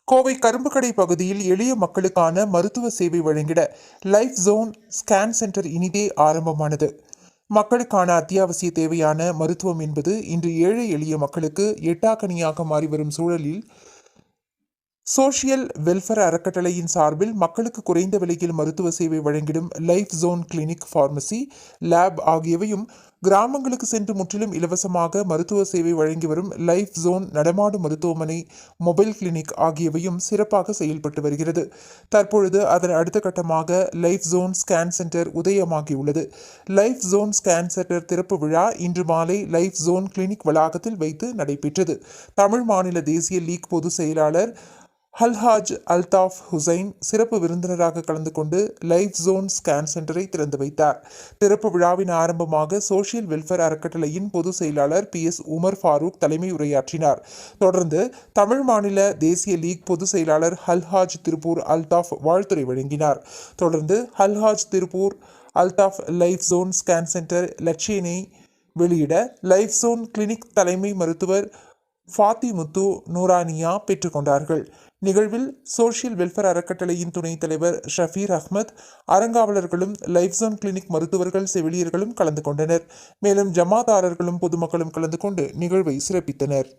கோவை கரும்புக்கடை பகுதியில் எளிய மக்களுக்கான மருத்துவ சேவை வழங்கிட லைஃப் ஜோன் ஸ்கேன் சென்டர் இனிதே ஆரம்பமானது. மக்களுக்கான அத்தியாவசிய தேவையான மருத்துவம் என்பது இன்று ஏழை எளிய மக்களுக்கு எட்டாக்கனியாக மாறி வரும் சூழலில் சோஷியல் வெல்ஃபேர் அறக்கட்டளையின் சார்பில் மக்களுக்கு குறைந்த விலையில் மருத்துவ சேவை வழங்கிடும் life zone clinic, pharmacy, lab ஆகியவையும், கிராமங்களுக்கு சென்று முற்றிலும் இலவசமாக மருத்துவ சேவை வழங்கி வரும் லைஃப் ஜோன் நடமாடும் மருத்துவமனை, மொபைல் கிளினிக் ஆகியவையும் சிறப்பாக செயல்பட்டு வருகிறது. தற்பொழுது அதன் அடுத்த கட்டமாக லைஃப் ஜோன் ஸ்கேன் சென்டர் உதயமாகியுள்ளது. லைஃப் ஜோன் ஸ்கேன் சென்டர் திறப்பு விழா இன்று மாலை லைஃப் ஜோன் கிளினிக் வளாகத்தில் வைத்து நடைபெற்றது. தமிழ் மாநில தேசிய லீக் பொதுச் செயலாளர் அல்ஹாஜ் அல்தாஃப் ஹுசைன் சிறப்பு விருந்தினராக கலந்து கொண்டு லைஃப் ஜோன் ஸ்கேன் சென்டரை திறந்து வைத்தார். திறப்பு விழாவின் ஆரம்பமாக சோஷியல் வெல்ஃபேர் அறக்கட்டளையின் பொதுச் செயலாளர் PS உமர் ஃபாரூக் தலைமை உரையாற்றினார். தொடர்ந்து தமிழ் மாநில தேசிய லீக் பொதுச் செயலாளர் அல்ஹாஜ் திருப்பூர் அல்தாஃப் வாழ்த்துரை வழங்கினார். தொடர்ந்து Alhaj Tiruppur Altaf life zone scan centre லட்சியனை வெளியிட லைஃப் ஜோன் கிளினிக் தலைமை மருத்துவர் ஃபாத்திமுத்து நூரானியா பெற்றுக்கொண்டார்கள். நிகழ்வில் சோஷியல் வெல்ஃபேர் அறக்கட்டளையின் துணைத் தலைவர் ஷஃபீர் அஹ்மத், அறங்காவலர்களும் லைஃப் ஜோன் கிளினிக் மருத்துவர்கள், செவிலியர்களும் கலந்து கொண்டனர். மேலும் ஜமாதாரர்களும் பொதுமக்களும் கலந்து கொண்டு நிகழ்வை சிறப்பித்தனர்.